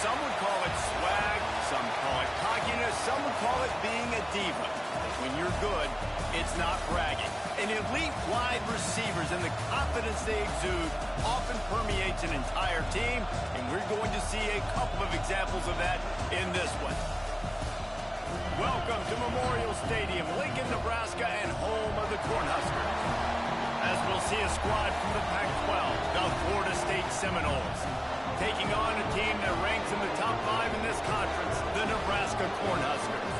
Some would call it swag, some call it cockiness, some would call it being a diva. When you're good, it's not bragging. And elite wide receivers and the confidence they exude often permeates an entire team, and we're going to see a couple of examples of that in this one. Welcome to Memorial Stadium, Lincoln, Nebraska, and home of the Cornhuskers. As we'll see a squad from the Pac-12, the Florida State Seminoles, taking on a team that ranks in the top 5 in this conference, the Nebraska Cornhuskers.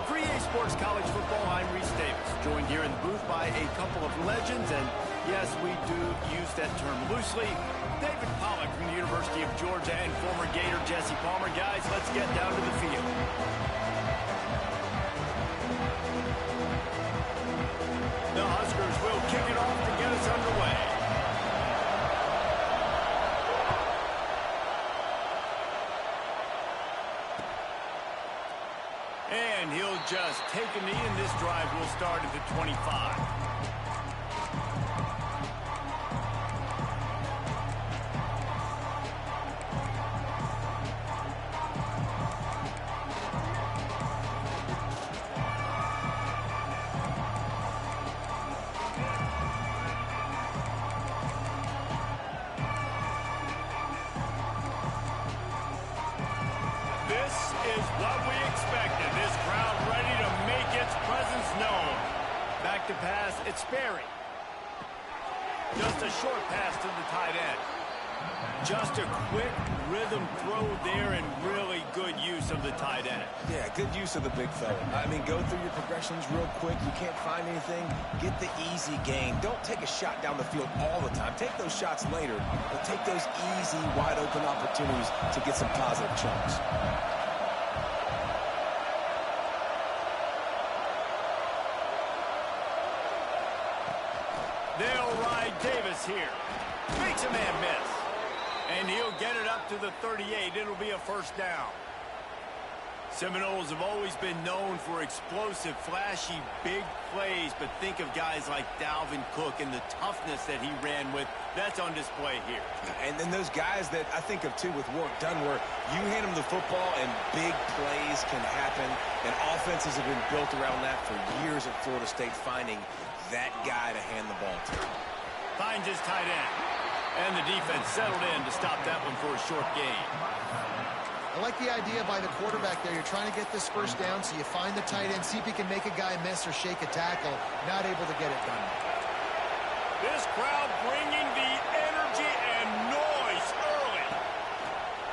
For EA Sports College Football, I'm Reese Davis, joined here in the booth by a couple of legends, and yes, we do use that term loosely. David Pollack from the University of Georgia and former Gator Jesse Palmer. Guys, let's get down to the field. The Huskers will kick it off to get us underway. And he'll just take a knee, and this drive will start at the 25. This is what we expected. This crowd ready to make its presence known. Back to pass, it's Sperry. Just a short pass to the tight end. Just a quick rhythm throw there and really good use of the tight end. Yeah, good use of the big fella. I mean, go through your progressions real quick. You can't find anything. Get the easy gain. Don't take a shot down the field all the time. Take those shots later, but take those easy, wide-open opportunities to get some positive chunks. They'll ride Davis here. Makes a man miss. And he'll get it up to the 38. It'll be a first down. Seminoles have always been known for explosive, flashy, big plays, but think of guys like Dalvin Cook and the toughness that he ran with. That's on display here. And then those guys that I think of, too, with Warwick Dunn, where you hand them the football and big plays can happen, and offenses have been built around that for years at Florida State, finding that guy to hand the ball to. Finds his tight end. And the defense settled in to stop that one for a short gain. I like the idea by the quarterback there. You're trying to get this first down, so you find the tight end, see if he can make a guy miss or shake a tackle. Not able to get it done. This crowd bringing the energy and noise early.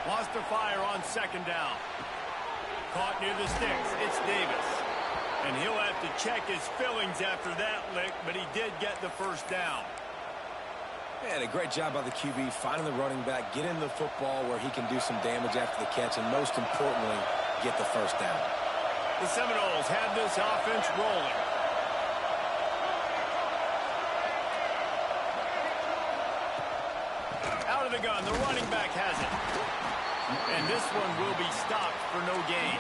Wants to fire on second down. Caught near the sticks. It's Davis. And he'll have to check his fillings after that lick, but he did get the first down. Man, a great job by the QB, finding the running back, getting the football where he can do some damage after the catch, and most importantly, get the first down. The Seminoles have this offense rolling. Out of the gun, the running back has it. And this one will be stopped for no gain.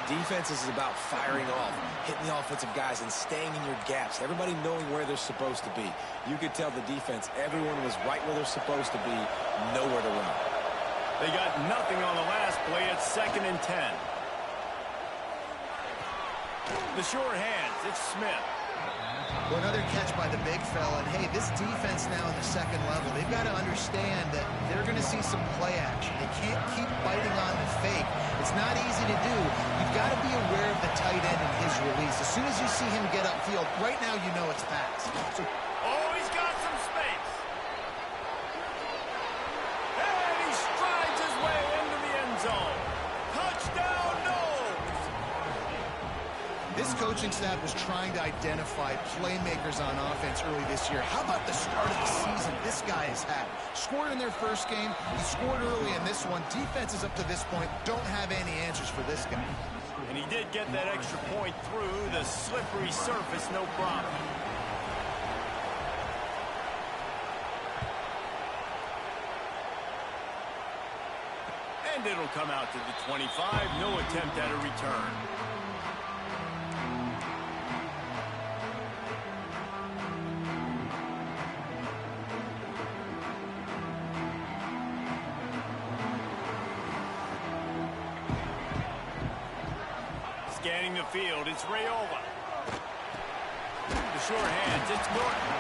Defense is about firing off, hitting the offensive guys, and staying in your gaps. Everybody knowing where they're supposed to be. You could tell the defense, everyone was right where they're supposed to be, nowhere to run. They got nothing on the last play. It's 2nd and 10. The sure hands, it's Smith. Well, another catch by the big fella. And, hey, this defense now in the second level, they've got to understand that they're going to see some play action. They can't keep biting on the fake. It's not easy to do. You've got to be aware of the tight end and his release. As soon as you see him get upfield, right now you know it's pass. So, oh, he's got some space. And he strides his way into the end zone. Touchdown, Noles. this coaching staff was trying to identify playmakers on offense early this year. How about the start of the season this guy has had? Scored in their first game. He scored early in this one. Defenses up to this point don't have any answers for this guy. And he did get that extra point through the slippery surface, no problem. And it'll come out to the 25. No attempt at a return. Scanning the field, it's Rayola. The short hands, it's Norton.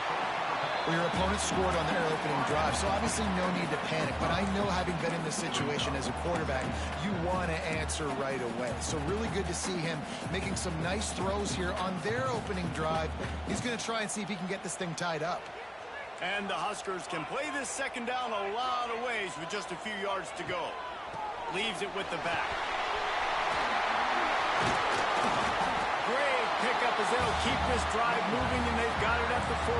Well, your opponent scored on their opening drive, so obviously no need to panic. But I know, having been in this situation as a quarterback, you want to answer right away. So really good to see him making some nice throws here on their opening drive. He's going to try and see if he can get this thing tied up. And the Huskers can play this second down a lot of ways with just a few yards to go. Leaves it with the back. Great pickup as they'll keep this drive moving, and they've got it at the 45.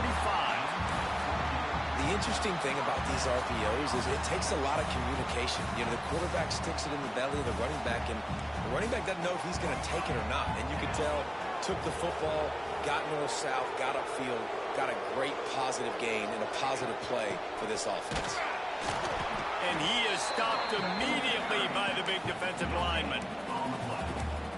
The interesting thing about these RPOs is it takes a lot of communication. You know, the quarterback sticks it in the belly of the running back, and the running back doesn't know if he's going to take it or not. And you can tell, took the football, got north-south, got upfield, got a great positive gain and a positive play for this offense. And he is stopped immediately by the big defensive lineman.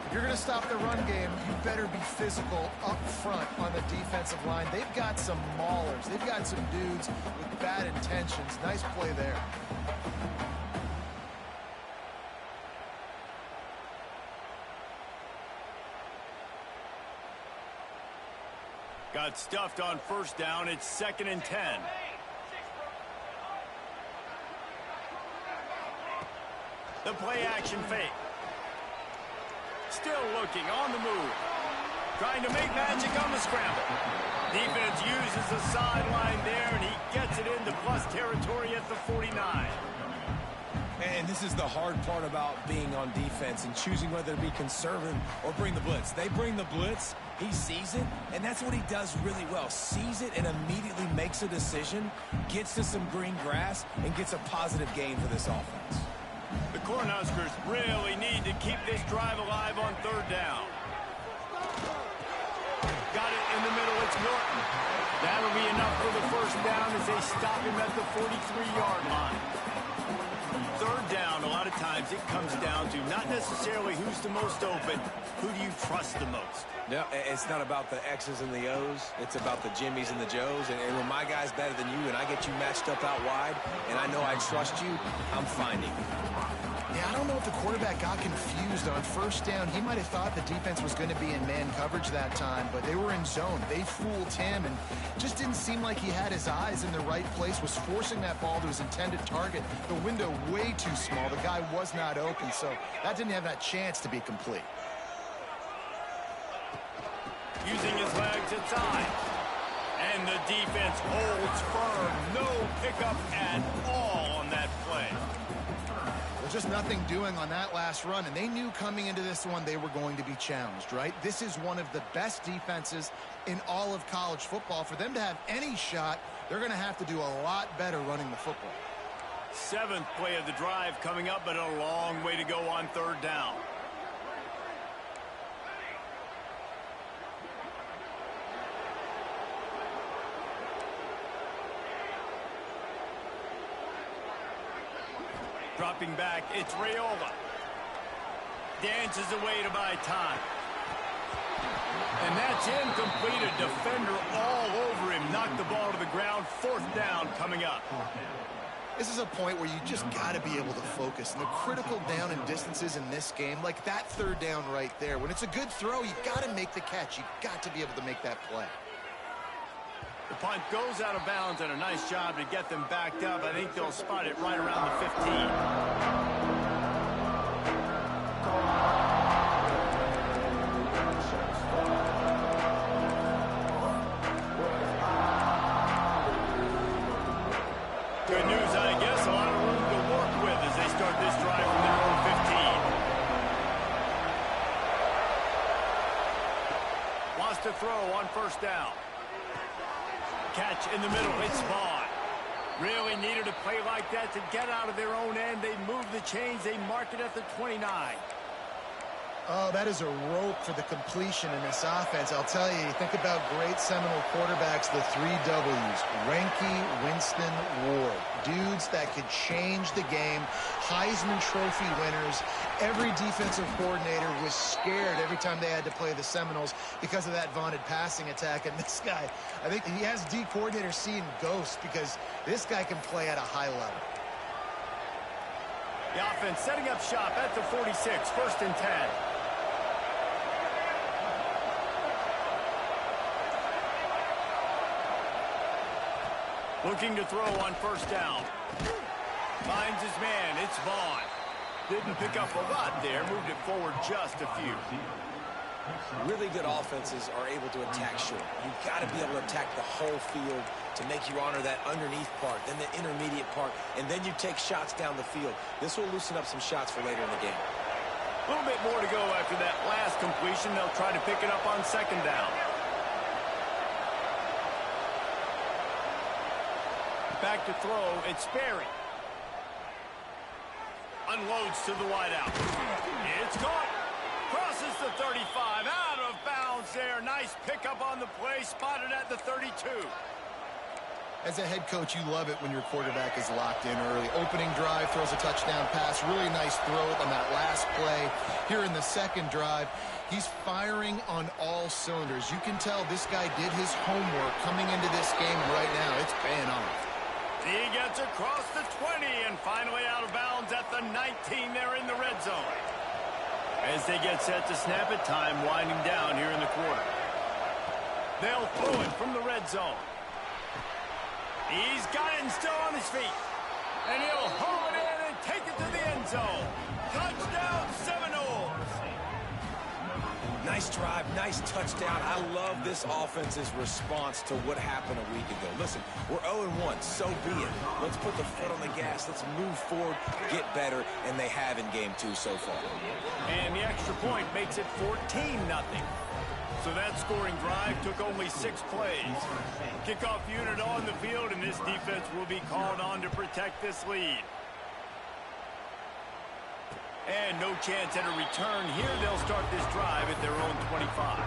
If you're going to stop the run game, you better be physical up front on the defensive line. They've got some maulers. They've got some dudes with bad intentions. Nice play there. Got stuffed on first down. It's 2nd and 10. The play action fake. Still looking on the move. Trying to make magic on the scramble. Defense uses the sideline there, and he gets it into plus territory at the 49. And this is the hard part about being on defense and choosing whether to be conservative or bring the blitz. They bring the blitz, he sees it, and that's what he does really well. Sees it and immediately makes a decision, gets to some green grass, and gets a positive gain for this offense. The Cornhuskers really need to keep this drive alive on 3rd down. Got it in the middle, it's Norton. That'll be enough for the first down as they stop him at the 43-yard line. 3rd down, a lot of times it comes down to not necessarily who's the most open, who do you trust the most? No, it's not about the X's and the O's. It's about the Jimmys and the Joes. And when my guy's better than you and I get you matched up out wide and I know I trust you, I'm finding you. Yeah, I don't know if the quarterback got confused on first down. He might have thought the defense was going to be in man coverage that time, but they were in zone. They fooled him and just didn't seem like he had his eyes in the right place, was forcing that ball to his intended target. The window way too small. The guy was not open, so that didn't have that chance to be complete. Using his legs inside. And the defense holds firm. No pickup at all on that play. Well, just nothing doing on that last run, and they knew coming into this one they were going to be challenged, right? This is one of the best defenses in all of college football. For them to have any shot, they're going to have to do a lot better running the football. 7th play of the drive coming up, but a long way to go on 3rd down. Dropping back, it's Rayola. Dances away to buy time. And that's incomplete. A defender all over him. Knocked the ball to the ground. 4th down coming up. This is a point where you just got to be able to focus. And the critical down and distances in this game, like that 3rd down right there, when it's a good throw, you got to make the catch. You got to be able to make that play. The punt goes out of bounds, and a nice job to get them backed up. I think they'll spot it right around the 15. Good news, I guess. A lot of room to work with as they start this drive from their own 15. Wants to throw on 1st down. Catch in the middle, it's Vaughn. Really needed a play like that to get out of their own end. They move the chains, they mark it at the 29. Oh, that is a rope for the completion in this offense. I'll tell you, think about great Seminole quarterbacks, the 3 W's. Reinke, Winston, Ward. Dudes that could change the game. Heisman Trophy winners. Every defensive coordinator was scared every time they had to play the Seminoles because of that vaunted passing attack. And this guy, I think he has D coordinators seeing ghosts because this guy can play at a high level. The offense setting up shop at the 46, 1st and 10. Looking to throw on first down. Finds his man. It's Vaughn. Didn't pick up a lot there. Moved it forward just a few. Really good offenses are able to attack short. You've got to be able to attack the whole field to make you honor that underneath part, then the intermediate part, and then you take shots down the field. This will loosen up some shots for later in the game. A little bit more to go after that last completion. They'll try to pick it up on second down. Back to throw. It's Sperry. Unloads to the wideout. It's caught. Crosses the 35. Out of bounds there. Nice pickup on the play. Spotted at the 32. As a head coach, you love it when your quarterback is locked in early. Opening drive, throws a touchdown pass. Really nice throw on that last play. Here in the second drive, he's firing on all cylinders. You can tell this guy did his homework coming into this game, and right now it's paying off. He gets across the 20 and finally out of bounds at the 19 there in the red zone. As they get set to snap it, time winding down here in the quarter. They'll throw it from the red zone. He's got it and still on his feet. And he'll haul it in and take it to the end zone. Touchdown, Seminoles. Nice drive, nice touchdown. I love this offense's response to what happened a week ago. Listen, we're 0-1, so be it. Let's put the foot on the gas. Let's move forward, get better, and they have in game 2 so far. And the extra point makes it 14-0. So that scoring drive took only 6 plays. Kickoff unit on the field, and this defense will be called on to protect this lead. And no chance at a return here. They'll start this drive at their own 25.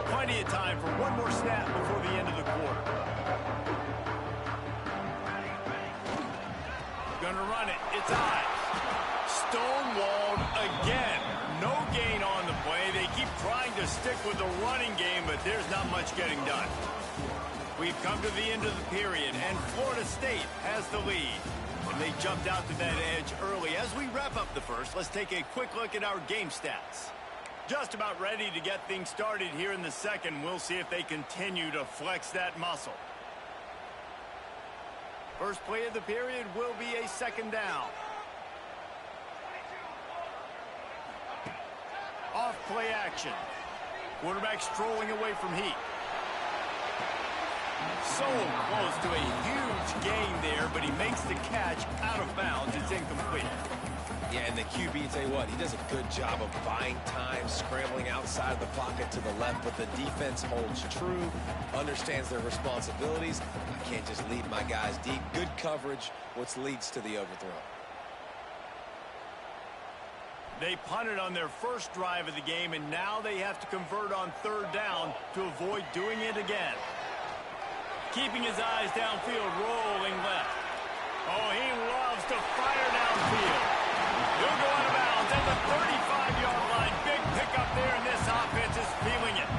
Plenty of time for one more snap before the end of the quarter. Gonna run it. It's Ives. Stonewalled again. No gain on the play. They keep trying to stick with the running game, but there's not much getting done. We've come to the end of the period, and Florida State has the lead. And they jumped out to that edge early. As we wrap up the first, let's take a quick look at our game stats. Just about ready to get things started here in the second. We'll see if they continue to flex that muscle. First play of the period will be a second down. Off play action. Quarterback strolling away from heat. So close to a huge gain there, but he makes the catch out of bounds. It's incomplete. Yeah, and the QB, tell you what, he does a good job of buying time, scrambling outside the pocket to the left, but the defense holds true, understands their responsibilities. I can't just lead my guys deep. Good coverage, which leads to the overthrow. They punted on their first drive of the game, and now they have to convert on third down to avoid doing it again. Keeping his eyes downfield, rolling left. Oh, he loves to fire downfield. He'll go out of bounds at the 35-yard line. Big pickup there, and this offense is feeling it.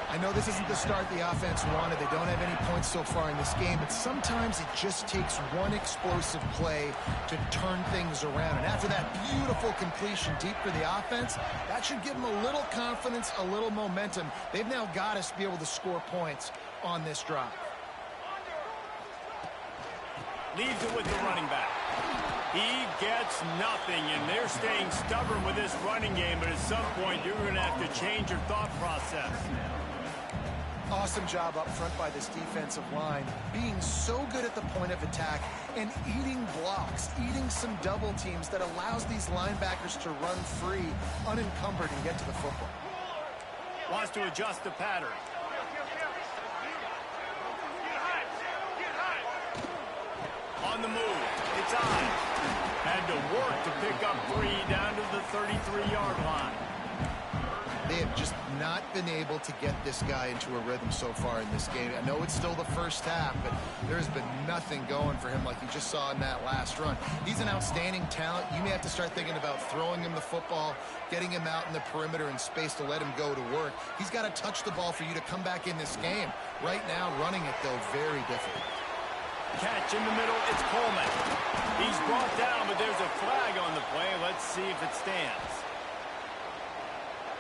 I know this isn't the start the offense wanted. They don't have any points so far in this game, but sometimes it just takes one explosive play to turn things around. And after that beautiful completion deep for the offense, that should give them a little confidence, a little momentum. They've now got us to be able to score points on this drive. Leaves it with the running back. He gets nothing, and they're staying stubborn with this running game, but at some point you're going to have to change your thought process. Awesome job up front by this defensive line, being so good at the point of attack and eating blocks, eating some double teams that allows these linebackers to run free, unencumbered, and get to the football. Wants to adjust the pattern. On the move, it's Ives. Had to work to pick up 3 down to the 33-yard line. They have just not been able to get this guy into a rhythm so far in this game. I know it's still the first half, but there's been nothing going for him like you just saw in that last run. He's an outstanding talent. You may have to start thinking about throwing him the football, getting him out in the perimeter in space to let him go to work. He's got to touch the ball for you to come back in this game. Right now, running it, though, very difficult. Catch in the middle, it's Coleman. He's brought down, but there's a flag on the play. Let's see if it stands.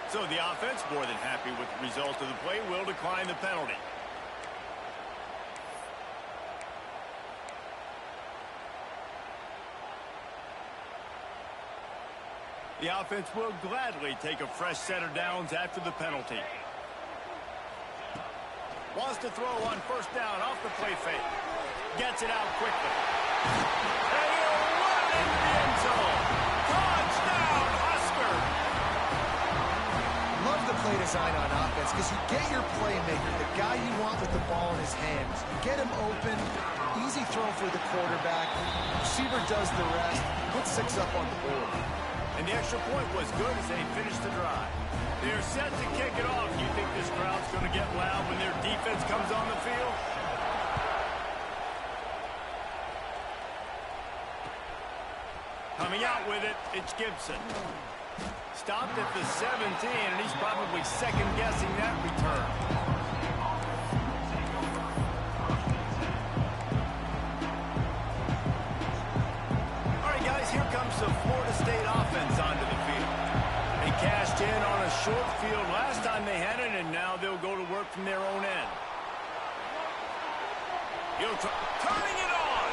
So the offense, more than happy with the result of the play, will decline the penalty. The offense will gladly take a fresh set of downs after the penalty. Wants to throw on first down off the play fake. Gets it out quickly. And he'll run into the end zone. Touchdown, Husker! Love the play design on offense because you get your playmaker, the guy you want with the ball in his hands. You get him open, easy throw for the quarterback. Receiver does the rest. Put 6 up on the board. And the extra point was good as they finished the drive. They're set to kick it off. You think this crowd's going to get loud when their defense comes on the field? Coming out with it, it's Gibson. Stopped at the 17, and he's probably second-guessing that return. Here comes the Florida State offense onto the field. They cashed in on a short field last time they had it, and now they'll go to work from their own end. He'll turning it on.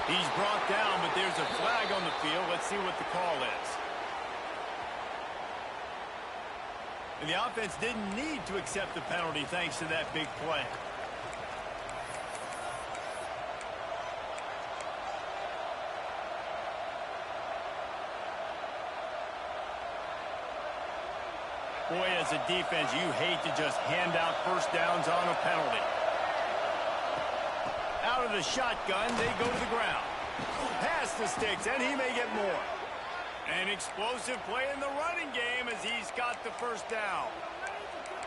He's brought down, but there's a flag on the field. Let's see what the call is. And the offense didn't need to accept the penalty thanks to that big play. Boy, as a defense, you hate to just hand out first downs on a penalty. Out of the shotgun, they go to the ground. Pass the sticks, and he may get more. An explosive play in the running game as he's got the first down.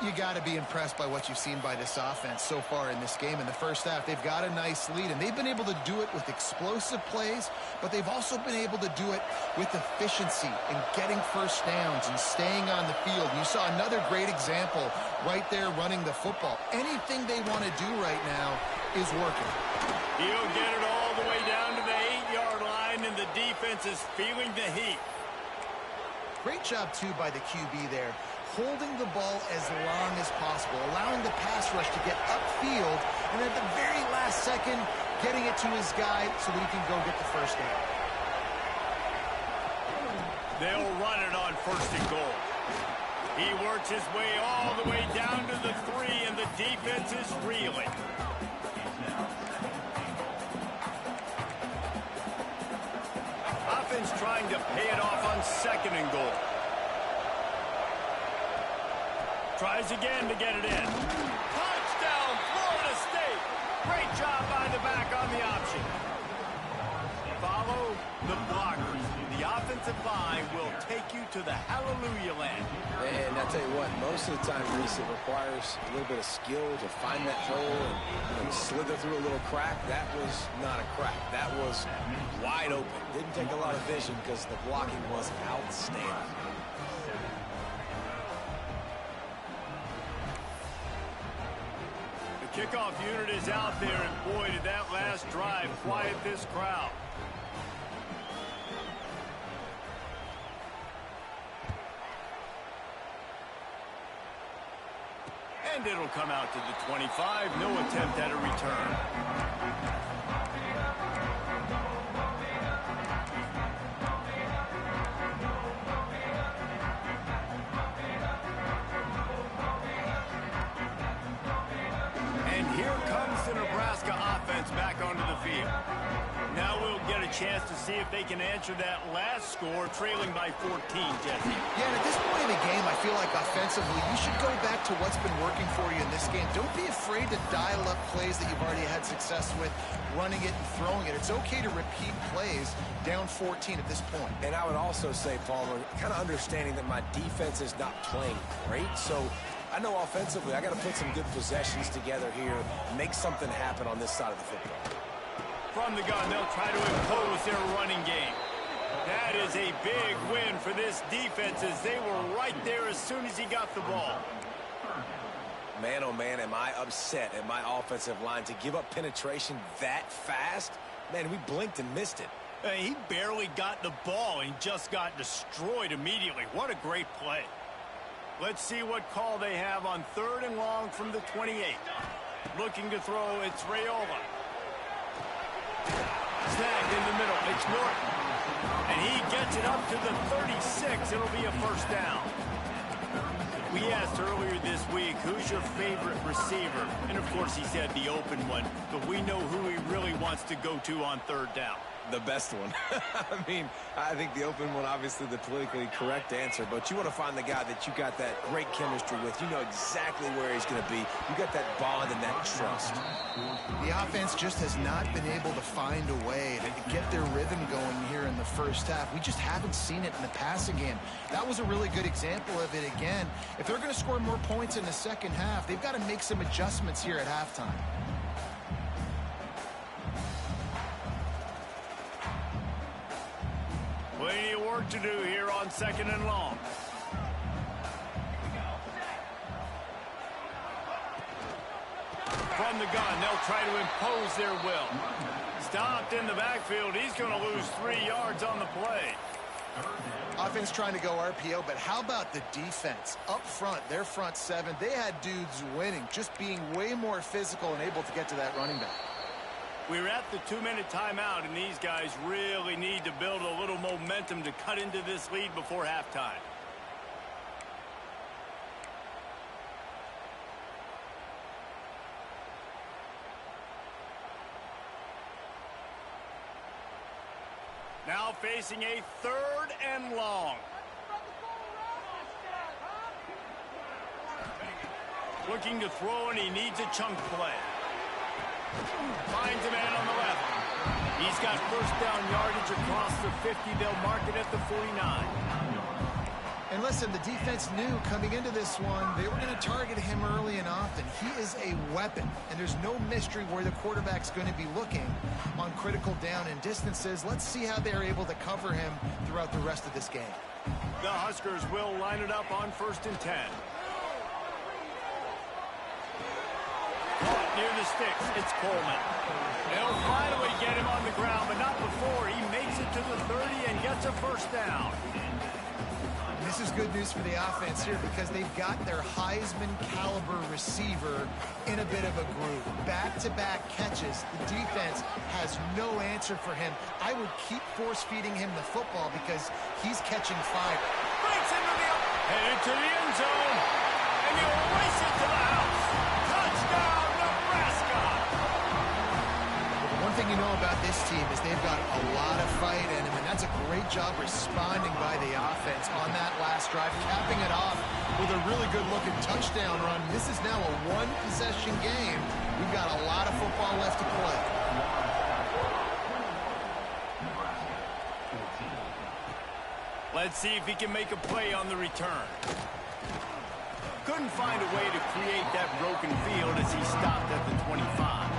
You got to be impressed by what you've seen by this offense so far in this game. In the first half, they've got a nice lead, and they've been able to do it with explosive plays, but they've also been able to do it with efficiency and getting first downs and staying on the field. You saw another great example right there running the football. Anything they want to do right now is working. He'll get it all the way down to the 8-yard line, and the defense is feeling the heat. Great job, too, by the QB there, holding the ball as long as possible, allowing the pass rush to get upfield, and at the very last second, getting it to his guy so that he can go get the first down. They'll run it on first and goal. He works his way all the way down to the 3, and the defense is reeling. Offense trying to pay it off on second and goal. Tries again to get it in. Touchdown, Florida State. Great job by the back on the option. Follow the blockers. The offensive line will take you to the hallelujah land. And I'll tell you what, most of the time, Reese, it requires a little bit of skill to find that hole and slither through a little crack. That was not a crack. That was wide open. Didn't take a lot of vision because the blocking was outstanding. The kickoff unit is out there, and boy, did that last drive quiet this crowd. And it'll come out to the 25. No attempt at a return. And here comes the Nebraska offense back onto the field. Now we'll get a chance to see if they can answer that last score, trailing by 14, Jesse. Yeah, and at this point in the game, I feel like offensively, you should go back to what's been working for you in this game. Don't be afraid to dial up plays that you've already had success with, running it and throwing it. It's okay to repeat plays down 14 at this point. And I would also say, Palmer, kind of understanding that my defense is not playing great, so I know offensively I got to put some good possessions together here, make something happen on this side of the football. From the gun, they'll try to impose their running game. That is a big win for this defense as they were right there as soon as he got the ball. Man, oh man, am I upset at my offensive line to give up penetration that fast? Man, we blinked and missed it. He barely got the ball and just got destroyed immediately. What a great play. Let's see what call they have on 3rd and long from the 28. Looking to throw, it's Raiola. Snagged in the middle, it's Norton. And he gets it up to the 36. It'll be a first down. We asked earlier this week, who's your favorite receiver? And of course he said the open one, but we know who he really wants to go to on 3rd down. The best one. I mean, I think the open one, obviously the politically correct answer, but you want to find the guy that you got that great chemistry with. You know exactly where he's going to be. You got that bond and that trust. The offense just has not been able to find a way to get their rhythm going here in the first half. We just haven't seen it in the passing game. That was a really good example of it again. If they're going to score more points in the second half, they've got to make some adjustments here at halftime. Plenty of work to do here on 2nd and long. From the gun, they'll try to impose their will. Stopped in the backfield. He's going to lose 3 yards on the play. Offense trying to go RPO, but how about the defense? Up front, their front 7, they had dudes winning, just being way more physical and able to get to that running back. We're at the 2-minute timeout, and these guys really need to build a little momentum to cut into this lead before halftime. Now facing a 3rd and long. Looking to throw, and he needs a chunk play. Finds a man on the left. He's got first down yardage across the 50. They'll mark it at the 49. And listen, the defense knew coming into this one, they were going to target him early and often. He is a weapon, and there's no mystery where the quarterback's going to be looking on critical down and distances. Let's see how they're able to cover him throughout the rest of this game. The Huskers will line it up on 1st and 10. Near the sticks, it's Coleman. They'll finally get him on the ground, but not before. He makes it to the 30 and gets a first down. This is good news for the offense here because they've got their Heisman caliber receiver in a bit of a groove. Back-to-back catches. The defense has no answer for him. I would keep force-feeding him the football because he's catching fire. Breaks into the headed to the end zone, and he'll race it to the house. Touchdown, Nebraska! Well, the one thing you know about this team is they've got a lot of fight in them, and that's a great job responding by the offense on that last drive, capping it off with a really good-looking touchdown run. This is now a one-possession game. We've got a lot of football left to play. Let's see if he can make a play on the return. Couldn't find a way to create that broken field as he stopped at the 25.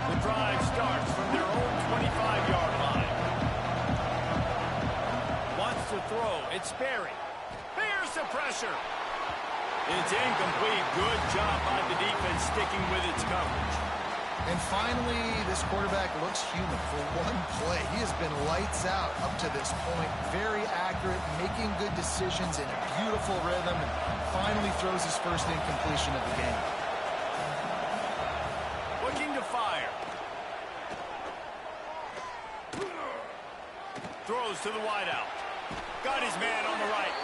The drive starts from their own 25-yard line. Wants to throw. It's Sperry. Here's the pressure. It's incomplete. Good job by the defense sticking with its coverage. And finally, this quarterback looks human for one play. He has been lights out up to this point. Very accurate, making good decisions in a beautiful rhythm, and finally throws his first incompletion of the game. Looking to fire. Throws to the wideout. Got his man on the right.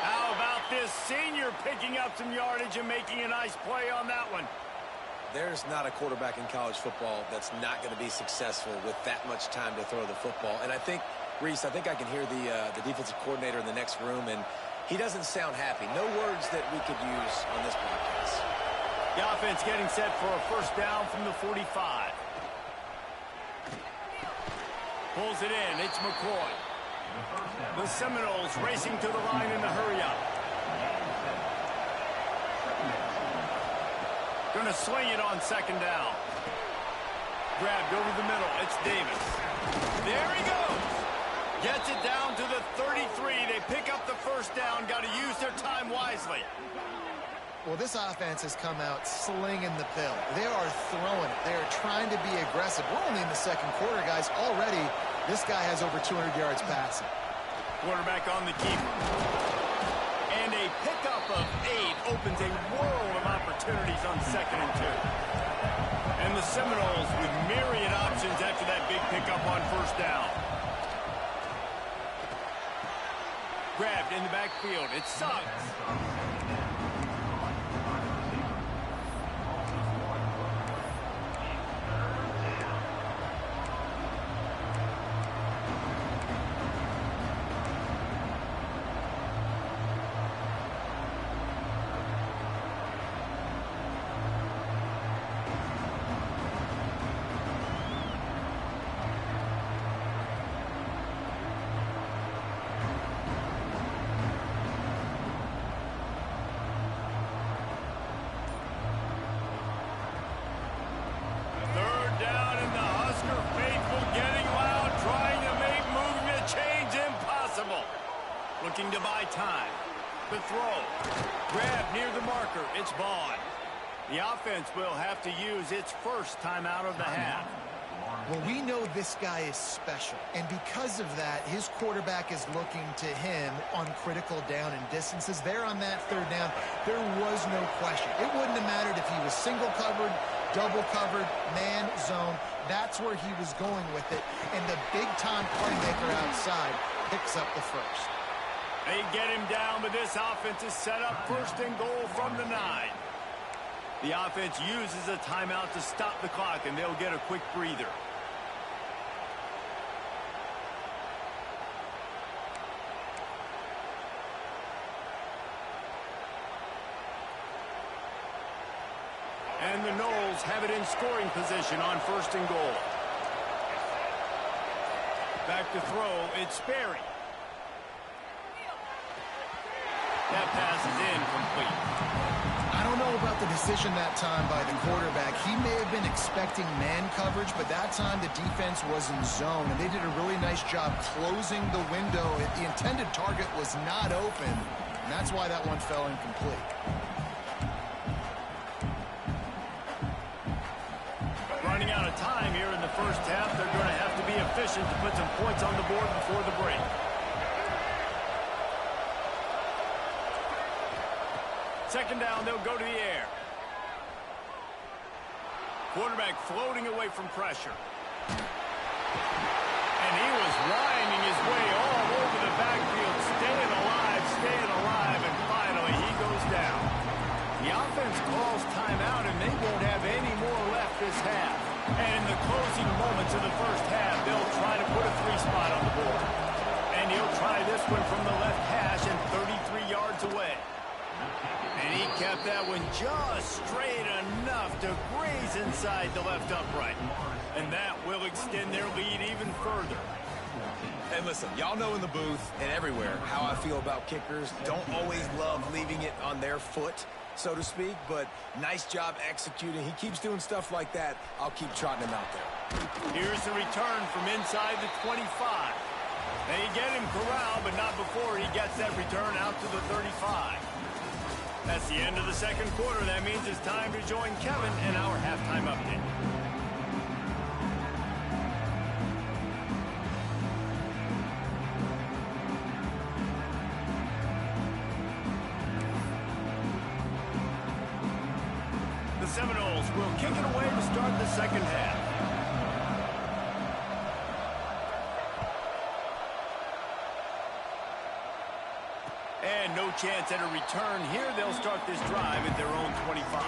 How about this senior picking up some yardage and making a nice play on that one? There's not a quarterback in college football that's not going to be successful with that much time to throw the football. And I think, Reese, I can hear the defensive coordinator in the next room, and he doesn't sound happy. No words that we could use on this broadcast. The offense getting set for a first down from the 45. Pulls it in. It's McCoy. The Seminoles racing to the line in the hurry-up. Going to sling it on second down. Grabbed over the middle. It's Davis. There he goes. Gets it down to the 33. They pick up the first down. Got to use their time wisely. Well, this offense has come out slinging the pill. They are throwing it. They are trying to be aggressive. We're only in the second quarter, guys. Already, this guy has over 200 yards passing. Quarterback on the keeper. And a pickup of 8 opens a world of opportunities on 2nd and 2. And the Seminoles with myriad options after that big pickup on first down. Grabbed in the backfield. It's Suggs. Looking to buy time. The throw. Grab near the marker. It's Vaughn. The offense will have to use its first timeout of the half. Well, we know this guy is special, and because of that, his quarterback is looking to him on critical down and distances. There on that third down, there was no question. It wouldn't have mattered if he was single covered, double covered, man, zone. That's where he was going with it, and the big-time playmaker outside picks up the first. They get him down, but this offense is set up 1st and goal from the 9. The offense uses a timeout to stop the clock, and they'll get a quick breather. And the Noles have it in scoring position on 1st and goal. Back to throw, it's Sperry. That pass is incomplete. I don't know about the decision that time by the quarterback. He may have been expecting man coverage, but that time the defense was in zone, and they did a really nice job closing the window. The intended target was not open, and that's why that one fell incomplete. Running out of time here in the first half. They're going to have to be efficient to put some points on the board before the break. Second down, they'll go to the air. Quarterback floating away from pressure. And he was winding his way all over the backfield, staying alive, and finally he goes down. The offense calls timeout, and they won't have any more left this half. And in the closing moments of the first half, they'll try to put a 3-spot on the board. And he'll try this one from the left hash and 33 yards away. And he kept that one just straight enough to graze inside the left upright. And that will extend their lead even further. And listen, y'all know in the booth and everywhere how I feel about kickers. Don't always love leaving it on their foot, so to speak, but nice job executing. He keeps doing stuff like that. I'll keep trotting him out there. Here's the return from inside the 25. They get him corralled, but not before he gets that return out to the 35. That's the end of the second quarter. That means it's time to join Kevin in our halftime update. The Seminoles will kick it away to start the second half. And no chance at a return here. They'll start this drive at their own 25.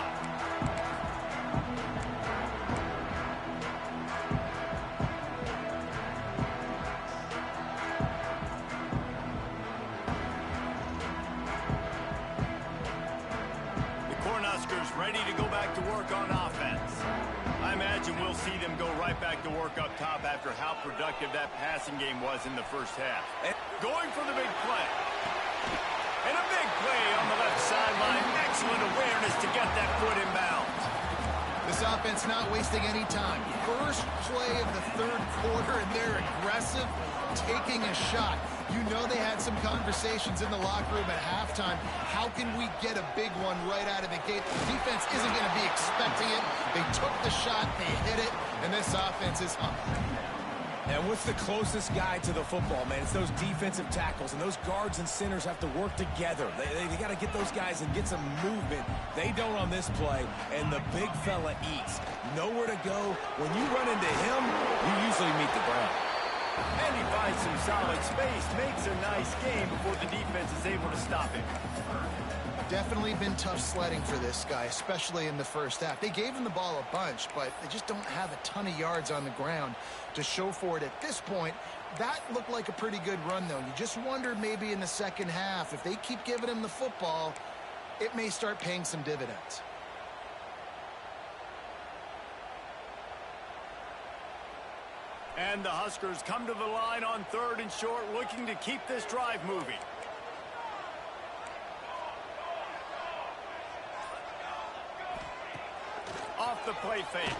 The Cornhuskers ready to go back to work on offense. I imagine we'll see them go right back to work up top after how productive that passing game was in the first half. And going for the big play. And a big play on the left sideline. Excellent awareness to get that foot in bounds. This offense not wasting any time. First play of the third quarter, and they're aggressive, taking a shot. You know they had some conversations in the locker room at halftime. How can we get a big one right out of the gate? The defense isn't going to be expecting it. They took the shot, they hit it, and this offense is hungry. And what's the closest guy to the football, man? It's those defensive tackles, and those guards and centers have to work together. They got to get those guys and get some movement. They don't on this play, and the big fella eats. Nowhere to go. When you run into him, you usually meet the ground. And he finds some solid space, makes a nice game before the defense is able to stop him. Definitely been tough sledding for this guy, especially in the first half. They gave him the ball a bunch, but they just don't have a ton of yards on the ground to show for it at this point. That looked like a pretty good run, though. You just wondered maybe in the second half, if they keep giving him the football, it may start paying some dividends. And the Huskers come to the line on 3rd and short, looking to keep this drive moving. Off the play fake.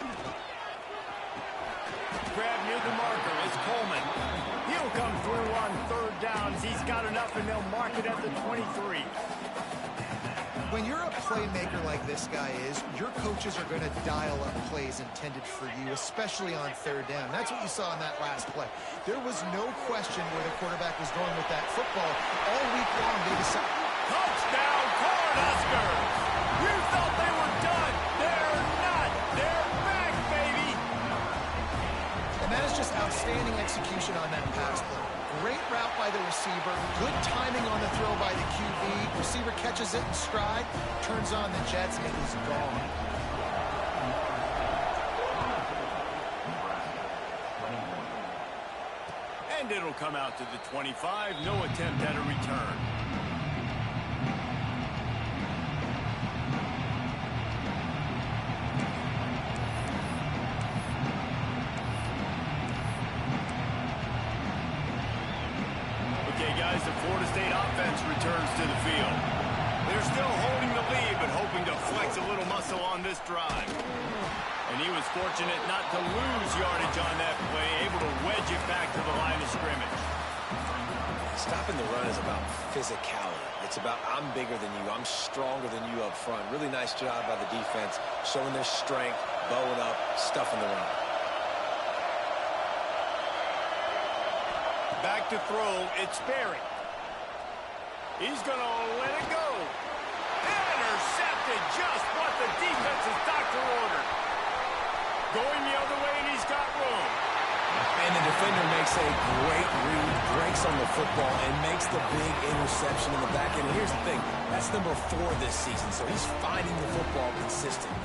Grab near the marker is Coleman. He'll come through on 3rd downs. He's got enough, and they'll mark it at the 23. When you're a playmaker like this guy is, your coaches are going to dial up plays intended for you, especially on 3rd down. That's what you saw in that last play. There was no question where the quarterback was going with that football. All week long, they decided. Touchdown, Cornhuskers! You thought they were done. They're not. They're back, baby. And that is just outstanding execution on that pass play. Great route by the receiver. Good timing on the throw by the QB. Receiver catches it in stride, turns on the jets, and he's gone. And it'll come out to the 25. No attempt at a return. Guys, the Florida State offense returns to the field. They're still holding the lead, but hoping to flex a little muscle on this drive. And he was fortunate not to lose yardage on that play, able to wedge it back to the line of scrimmage. Stopping the run is about physicality. It's about I'm bigger than you, I'm stronger than you up front. Really nice job by the defense, showing their strength, bowing up, stuffing the run. Back to throw, it's Berry. He's going to let it go. Intercepted, just what the defense's doctor ordered. Going the other way, and he's got room. And the defender makes a great read, breaks on the football, and makes the big interception in the back end. And here's the thing, that's number 4 this season, so he's finding the football consistently.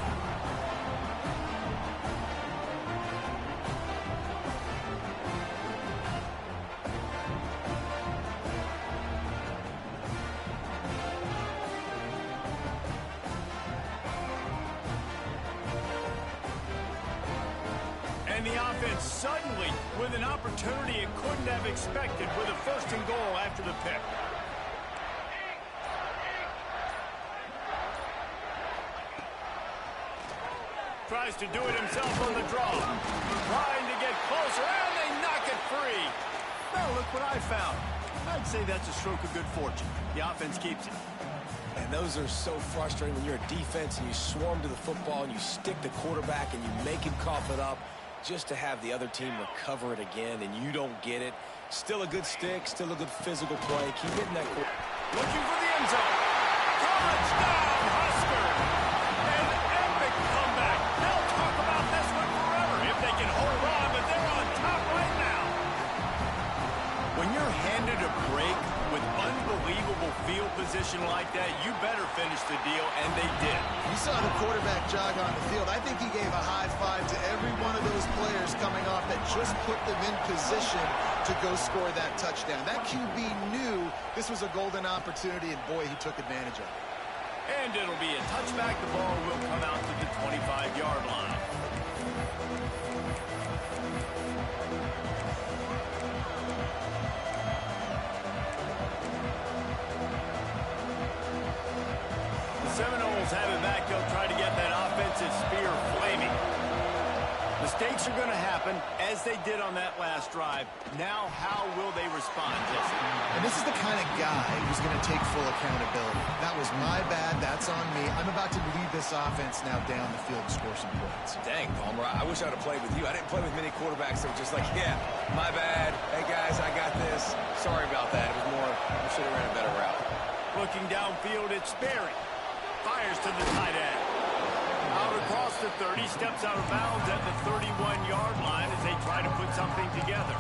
And the offense suddenly with an opportunity it couldn't have expected with a 1st and goal after the pick. Tries to do it himself on the draw. Trying to get closer, and they knock it free. Well, look what I found. I'd say that's a stroke of good fortune. The offense keeps it. And those are so frustrating when you're a defense and you swarm to the football and you stick the quarterback and you make him cough it up just to have the other team recover it again and you don't get it. Still a good stick, still a good physical play. Keep hitting that. Looking for the end zone. Touchdown, Husker! An epic comeback. They'll talk about this one forever if they can hold on, but they're on top right now. When you're handed a break with unbelievable field position like that, you better finish the deal, and they did. You saw the quarterback jog on the field. I think he gave a high five to every one of those players coming off that just put them in position to go score that touchdown. That QB knew this was a golden opportunity, and boy, he took advantage of it. And it'll be a touchback. The ball will come out to the 25-yard line. Seminoles Seminoles have it back. They'll try to get that offensive spear flaming. Mistakes are going to happen, as they did on that last drive. Now, how will they respond, Jesse? And this is the kind of guy who's going to take full accountability. That was my bad. That's on me. I'm about to lead this offense now down the field and score some points. Dang, Palmer, I wish I'd have played with you. I didn't play with many quarterbacks that were just like, yeah, my bad. Hey, guys, I got this. Sorry about that. It was more, I should have ran a better route. Looking downfield, it's Sperry. Fires to the tight end. Out across the 30, steps out of bounds at the 31-yard line as they try to put something together.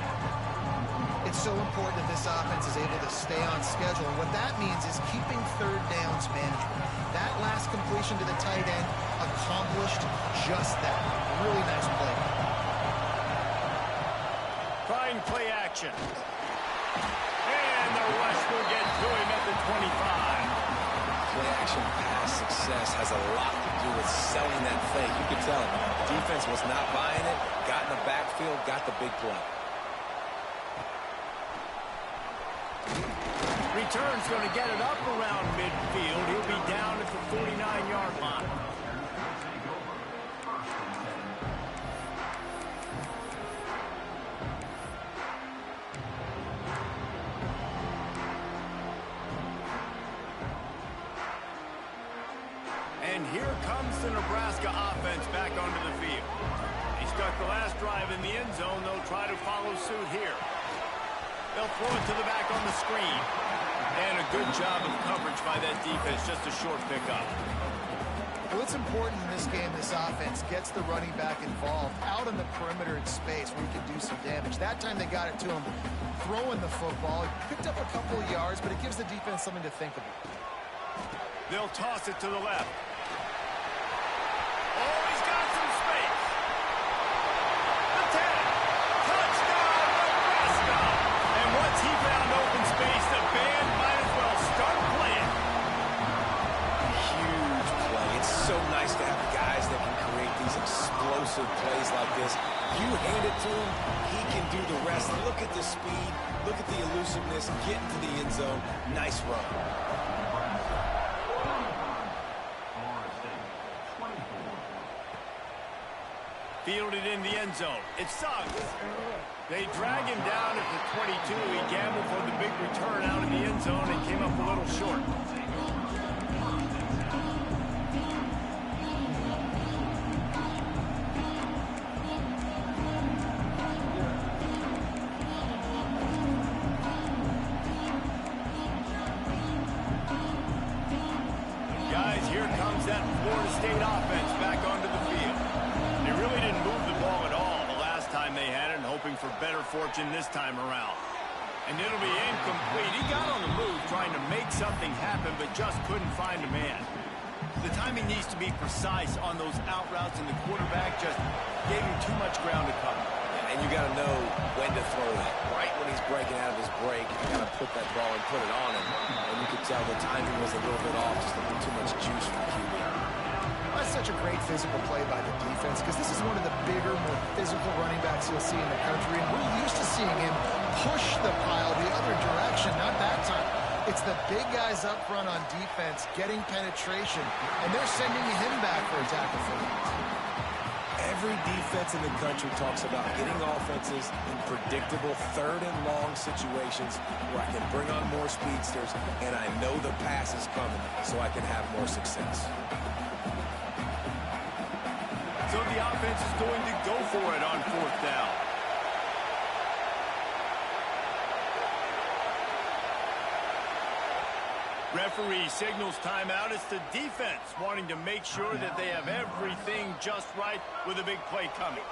It's so important that this offense is able to stay on schedule. And what that means is keeping third downs manageable. That last completion to the tight end accomplished just that. Really nice play. Trying play action. And the rush will get to him at the 25. Play-action pass success has a lot to do with selling that fake. You could tell defense was not buying it, got in the backfield, got the big play. Return's going to get it up around midfield. He'll be down at the 49-yard line. And here comes the Nebraska offense back onto the field. They stuck the last drive in the end zone. They'll try to follow suit here. They'll throw it to the back on the screen. And a good job of coverage by that defense. Just a short pickup. What's important in this game, this offense gets the running back involved out in the perimeter in space where he can do some damage. That time they got it to him throwing the football. He picked up a couple of yards, but it gives the defense something to think about. They'll toss it to the left. Oh, he's got some space. The 10. Touchdown, Nebraska. And once he found open space, the band might as well start playing. Huge play. It's so nice to have guys that can create these explosive plays like this. You hand it to him, he can do the rest. Look at the speed. Look at the elusiveness. Get into the end zone. Nice run. Fielded in the end zone. It's Suggs. They drag him down at the 22. He gambled for the big return out in the end zone and came up a little short. Guys, here comes that Florida State offense back onto the field. They really didn't move the ball at all the last time they had it, and hoping for better fortune this time around. And it'll be incomplete. He got on the move trying to make something happen, but just couldn't find a man. The timing needs to be precise on those out routes, and the quarterback just gave him too much ground to cover. And you got to know when to throw that. Right when he's breaking out of his break, you got to put that ball and put it on him. And you could tell the timing was a little bit off, just a little too much juice from QB. That's such a great physical play by the defense because this is one of the bigger, more physical running backs you'll see in the country. And we're used to seeing him push the pile the other direction, not that time. It's the big guys up front on defense getting penetration, and they're sending him back for a tackle for him. Every defense in the country talks about getting offenses in predictable third and long situations where I can bring on more speedsters and I know the pass is coming so I can have more success. So the offense is going to go for it on fourth down. Referee signals timeout. It's the defense wanting to make sure that they have everything just right with a big play coming.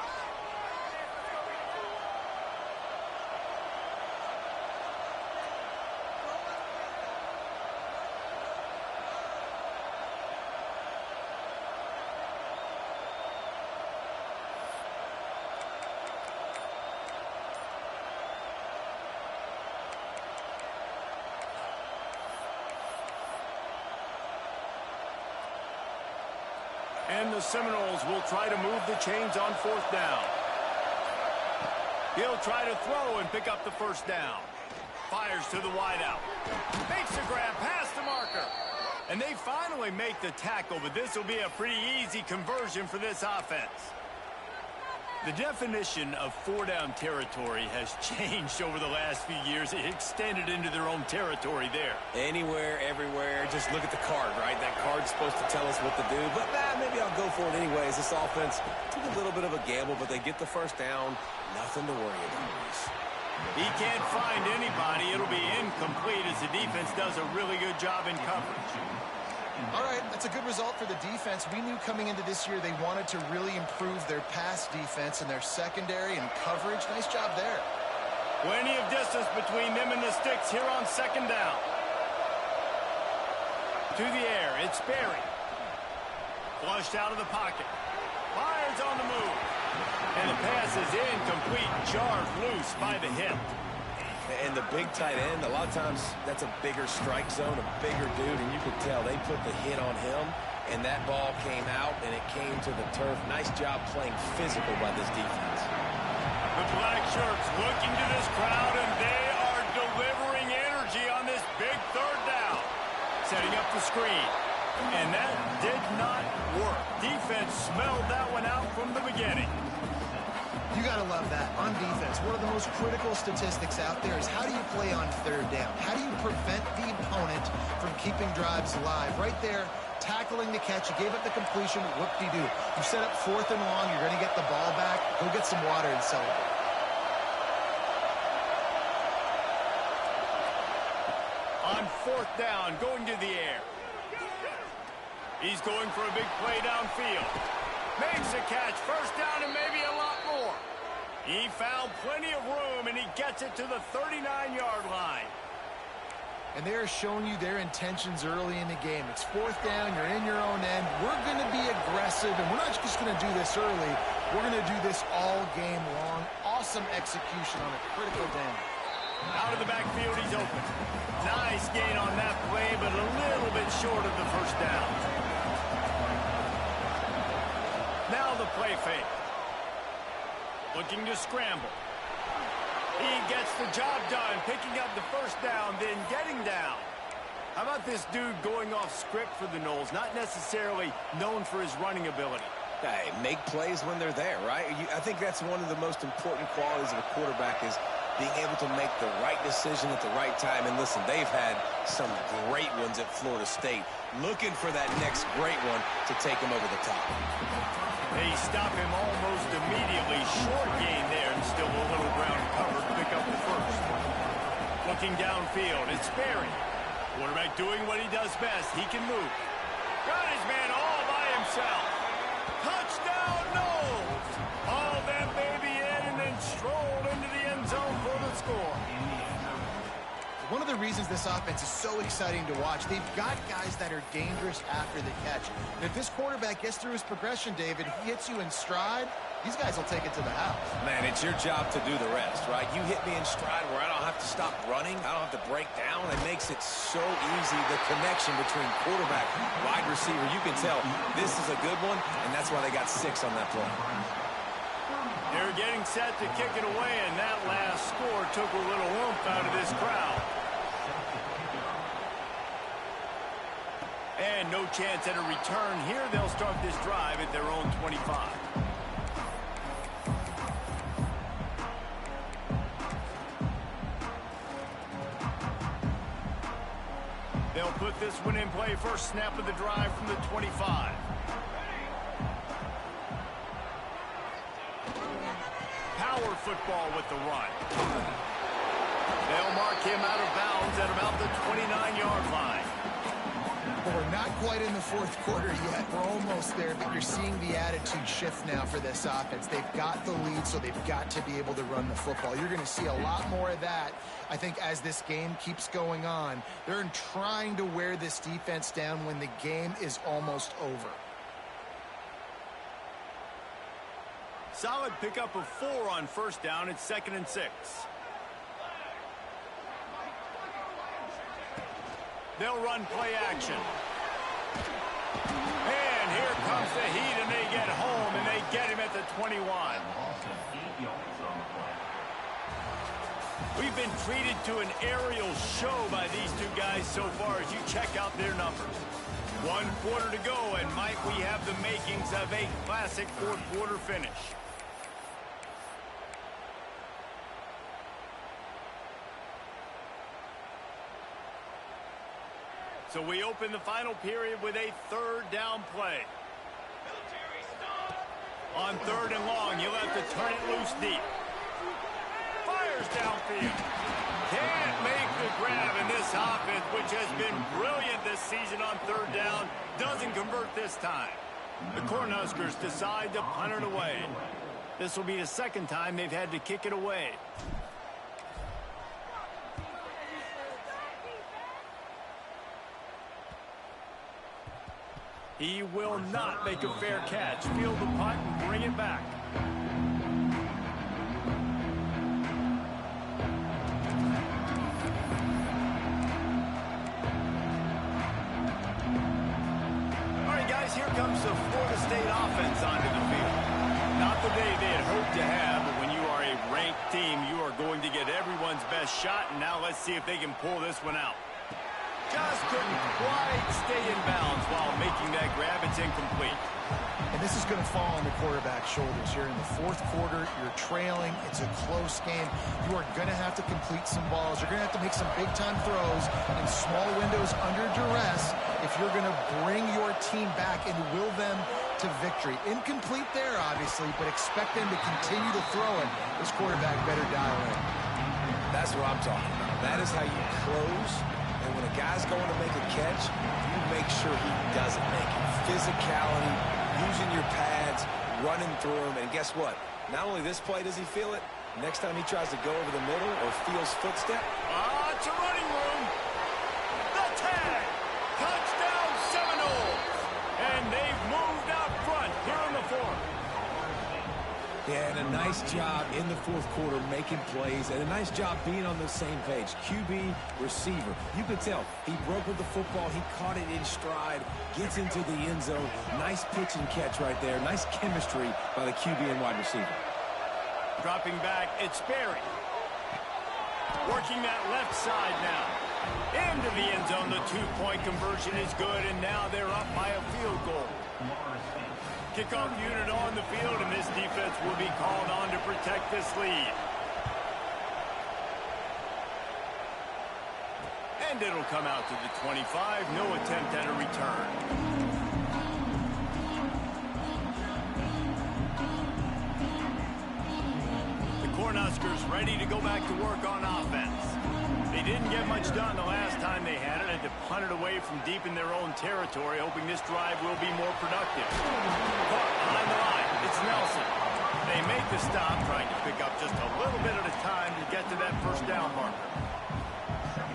And the Seminoles will try to move the chains on fourth down. He'll try to throw and pick up the first down. Fires to the wideout. Makes the grab past the marker. And they finally make the tackle, but this will be a pretty easy conversion for this offense. The definition of four-down territory has changed over the last few years. It extended into their own territory there. Anywhere, everywhere. Just look at the card, right? That card's supposed to tell us what to do. But maybe I'll go for it anyways. This offense took a little bit of a gamble, but they get the first down. Nothing to worry about. He can't find anybody. It'll be incomplete as the defense does a really good job in coverage. All right, that's a good result for the defense. We knew coming into this year they wanted to really improve their pass defense and their secondary and coverage. Nice job there. Plenty of distance between them and the sticks here on second down. To the air, it's Berry. Flushed out of the pocket. Fires on the move. And the pass is incomplete, jarred loose by the hip. And the big tight end, a lot of times that's a bigger strike zone, a bigger dude, and you could tell they put the hit on him, and that ball came out, and it came to the turf. Nice job playing physical by this defense. The black shirts looking to this crowd, and they are delivering energy on this big third down. Setting up the screen, and that did not work. Defense smelled that one out from the beginning. You got to love that. On defense, one of the most critical statistics out there is how do you play on third down? How do you prevent the opponent from keeping drives alive? Right there, tackling the catch. You gave up the completion. Whoop-de-doo. You set up fourth and long. You're going to get the ball back. Go get some water and celebrate. On fourth down, going to the air. He's going for a big play downfield. Makes a catch. First down and maybe a lot more. He found plenty of room, and he gets it to the 39-yard line. And they're showing you their intentions early in the game. It's fourth down. You're in your own end. We're going to be aggressive, and we're not just going to do this early. We're going to do this all game long. Awesome execution on a critical down. Out of the backfield, he's open. Nice gain on that play, but a little bit short of the first down. Now the play fake. Looking to scramble. He gets the job done, picking up the first down, then getting down. How about this dude going off script for the Noles? Not necessarily known for his running ability. Hey, make plays when they're there, right? I think that's one of the most important qualities of a quarterback is being able to make the right decision at the right time. And listen, they've had some great ones at Florida State. Looking for that next great one to take them over the top. They stop him almost immediately. Short gain there, and still a little ground covered to pick up the first. Looking downfield, it's Berry. Quarterback doing what he does best. He can move. Got his man all by himself. Touchdown, Noles! Hauled that baby in and then strolled into the end zone for the score. One of the reasons this offense is so exciting to watch, they've got guys that are dangerous after the catch. And if this quarterback gets through his progression, David, he hits you in stride, these guys will take it to the house. Man, it's your job to do the rest, right? You hit me in stride where I don't have to stop running. I don't have to break down. It makes it so easy, the connection between quarterback, wide receiver. You can tell this is a good one, and that's why they got 6 on that play. They're getting set to kick it away, and that last score took a little oomph out of this crowd. And no chance at a return here. They'll start this drive at their own 25. They'll put this one in play. First snap of the drive from the 25. Power football with the run. They'll mark him out of bounds at about the 29-yard line. Well, we're not quite in the fourth quarter yet. We're almost there, but you're seeing the attitude shift now for this offense. They've got the lead, so they've got to be able to run the football. You're going to see a lot more of that, I think, as this game keeps going on. They're trying to wear this defense down when the game is almost over. Solid pickup of 4 on first down. It's 2nd and 6. They'll run play action. And here comes the heat, and they get home, and they get him at the 21. We've been treated to an aerial show by these two guys so far as you check out their numbers. 1 quarter to go, and might we have the makings of a classic fourth-quarter finish. So we open the final period with a third down play. On 3rd and long, you'll have to turn it loose deep. Fires downfield. Can't make the grab, in this offense, which has been brilliant this season on 3rd down, doesn't convert this time. The Cornhuskers decide to punt it away. This will be the 2nd time they've had to kick it away. He will not make a fair catch. Field the punt and bring it back. Here comes the Florida State offense onto the field. Not the day they had hoped to have, but when you are a ranked team, you are going to get everyone's best shot, and now let's see if they can pull this one out. Just couldn't quite stay in bounds while making that grab. It's incomplete. And this is going to fall on the quarterback's shoulders here in the 4th quarter. You're trailing. It's a close game. You are going to have to complete some balls. You're going to have to make some big-time throws in small windows under duress if you're going to bring your team back and will them to victory. Incomplete there, obviously, but expect them to continue to throw it. This quarterback better dial in. That's what I'm talking about. That is how you close. And when a guy's going to make a catch, you make sure he doesn't make it. Physicality, using your pads, running through him. And guess what? Not only this play does he feel it, next time he tries to go over the middle or feels footstep. It's a running room. The tag. Touchdown Seminoles. And they've moved out front here in the 4th. Yeah, and a nice job in the 4th quarter making plays, and a nice job being on the same page. QB, receiver. You could tell he broke with the football. He caught it in stride, gets into the end zone. Nice pitch and catch right there. Nice chemistry by the QB and wide receiver. Dropping back, it's Berry. Working that left side now. Into the end zone, the 2-point conversion is good, and now they're up by a field goal. Kickoff unit on the field, and this defense will be called on to protect this lead. And it'll come out to the 25. No attempt at a return. The Cornhuskers ready to go back to work on offense. They didn't get much done the last time they had it, and to punt it away from deep in their own territory, hoping this drive will be more productive. Caught behind the line, it's Nelson. They make the stop, trying to pick up just a little bit at a time to get to that 1st down marker.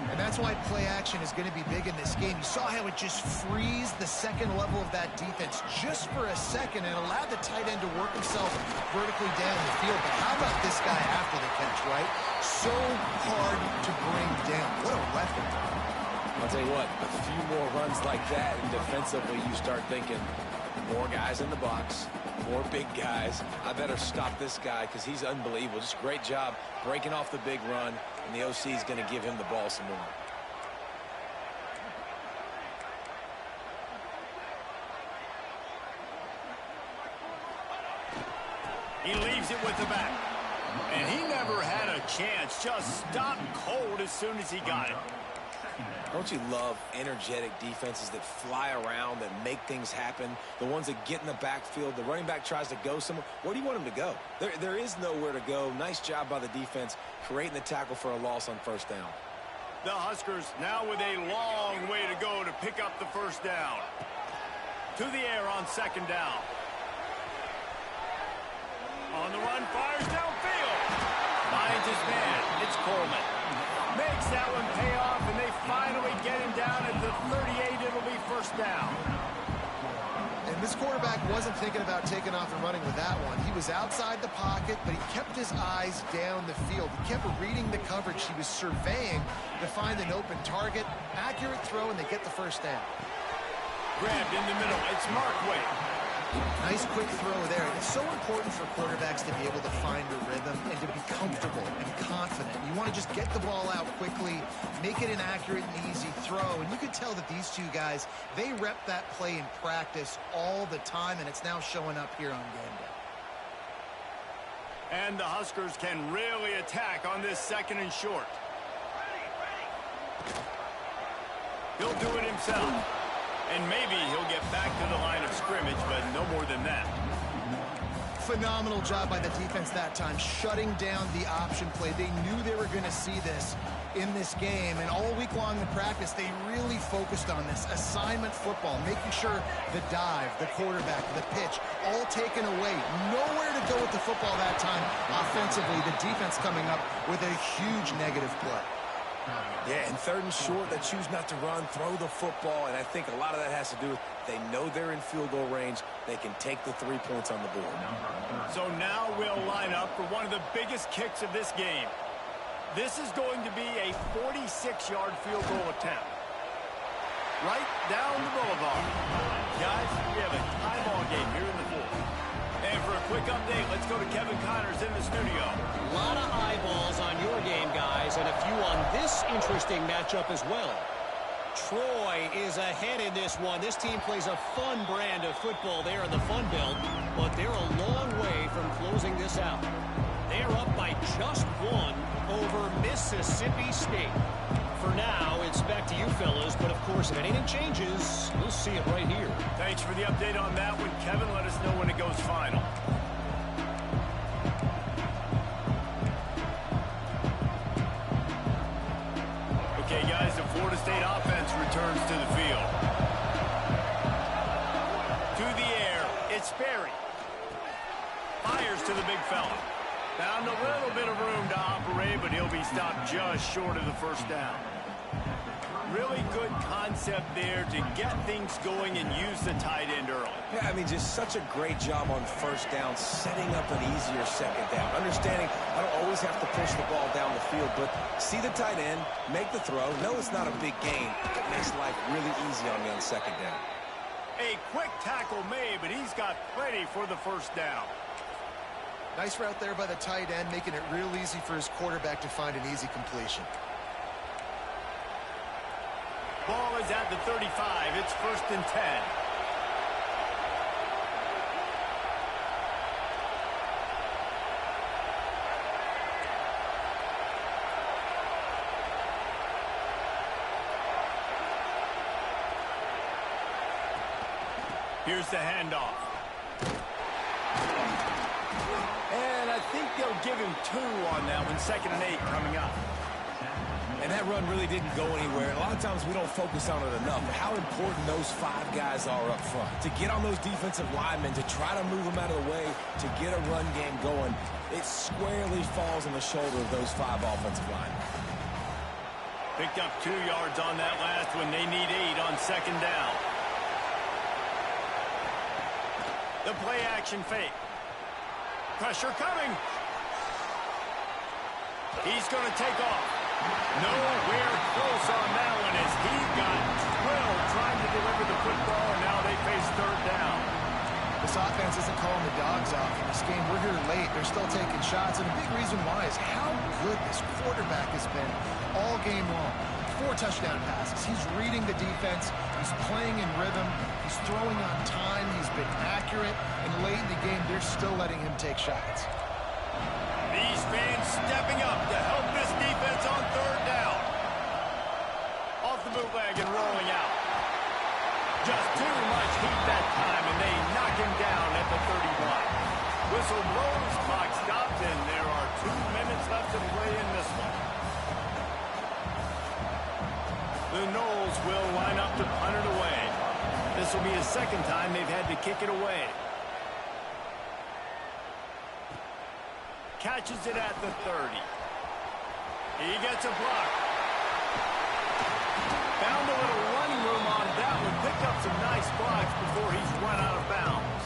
And that's why play action is going to be big in this game. You saw how it just freezed the 2nd level of that defense just for a second and allowed the tight end to work himself vertically down the field. But how about this guy after the catch, right? So hard to bring down. What a weapon. I'll tell you what, a few more runs like that, and defensively you start thinking, more guys in the box, more big guys. I better stop this guy because he's unbelievable. Just a great job breaking off the big run, and the OC is going to give him the ball some more. He leaves it with the back. And he never had a chance. Just stopped cold as soon as he got it. Don't you love energetic defenses that fly around, that make things happen? The ones that get in the backfield, the running back tries to go somewhere. Where do you want him to go? There is nowhere to go. Nice job by the defense creating the tackle for a loss on 1st down. The Huskers now with a long way to go to pick up the 1st down. To the air on 2nd down. On the run, fires downfield. Finds his man. It's Coleman. Makes that one pay off, and they finally get him down at the 38. It'll be 1st down. And this quarterback wasn't thinking about taking off and running with that one. He was outside the pocket, but he kept his eyes down the field. He kept reading the coverage. He was surveying to find an open target. Accurate throw, and they get the 1st down. Grabbed in the middle. It's Markway. Nice quick throw there. It's so important for quarterbacks to be able to find a rhythm and to be comfortable and confident. You want to just get the ball out quickly, make it an accurate and easy throw. And you can tell that these two guys, they rep that play in practice all the time, and it's now showing up here on game day. And the Huskers can really attack on this 2nd and short. He'll do it himself. And maybe he'll get back to the line of scrimmage, but no more than that. Phenomenal job by the defense that time, shutting down the option play. They knew they were going to see this in this game, and all week long in practice, they really focused on this assignment football, making sure the dive, the quarterback, the pitch, all taken away. Nowhere to go with the football that time offensively. The defense coming up with a huge negative play. Yeah, and 3rd and short, they choose not to run, throw the football, and I think a lot of that has to do with they know they're in field goal range. They can take the 3 points on the board. So now we'll line up for one of the biggest kicks of this game. This is going to be a 46-yard field goal attempt. Right down the boulevard. Guys, we have a tie ball game here in the 4th. And for a quick update, let's go to Kevin Connors in the studio. A lot of eyeballs on your game, guys, and a few on this interesting matchup as well. Troy is ahead in this one. This team plays a fun brand of football there in the Fun Belt, but they're a long way from closing this out. They're up by just 1 over Mississippi State. For now, it's back to you fellas, but of course, if anything changes, we'll see it right here. Thanks for the update on that one, Kevin. Let us know when it goes final. Okay, guys, the Florida State offense returns to the field. To the air, it's Berry. Fires to the big fella. Found a little bit of room to operate, but he'll be stopped just short of the 1st down. Really good concept there to get things going and use the tight end early. Yeah, I mean, just such a great job on 1st down, setting up an easier 2nd down. Understanding I don't always have to push the ball down the field, but see the tight end, make the throw. No, it's not a big gain. It makes life really easy on me on 2nd down. A quick tackle made, but he's got plenty for the 1st down. Nice route there by the tight end, making it real easy for his quarterback to find an easy completion. Ball is at the 35. It's 1st and 10. Here's the handoff. And I think they'll give him 2 on that one. 2nd and 8 coming up. And that run really didn't go anywhere. A lot of times we don't focus on it enough. But how important those 5 guys are up front. To get on those defensive linemen, to try to move them out of the way, to get a run game going, it squarely falls on the shoulder of those 5 offensive linemen. Picked up 2 yards on that last one. They need 8 on 2nd down. The play action fake. Pressure coming. He's going to take off. Nowhere close on that one as he got drilled trying to deliver the football, and now they face 3rd down. This offense isn't calling the dogs off in this game. We're here late. They're still taking shots, and a big reason why is how good this quarterback has been all game long. 4 touchdown passes. He's reading the defense. He's playing in rhythm. He's throwing on time. He's been accurate. And late in the game, they're still letting him take shots. These fans stepping up to help this defense on 3rd down. Off the bootleg and rolling out. Just too much heat that time, and they knock him down at the 31. Whistle blows, clock stopped, and there are 2 minutes left to play in this one. The Noles will line up to punt it away. This will be the 2nd time they've had to kick it away. Catches it at the 30. He gets a block. Found a little running room on that one. Picked up some nice blocks before he's run out of bounds.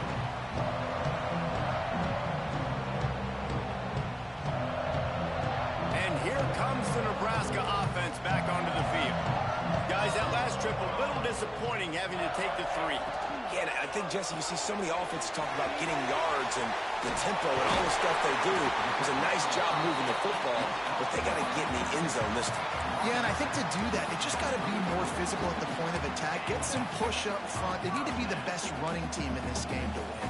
And here comes the Nebraska offense back onto the field. Guys, that last trip a little disappointing. having to take the 3. Yeah, I think, Jesse, you see so many offenses talk about getting yards and the tempo and all the stuff they do. It was a nice job moving the football, but they got to get in the end zone this time. Yeah, and I think to do that, they just got to be more physical at the point of attack, get some push up front. They need to be the best running team in this game to win.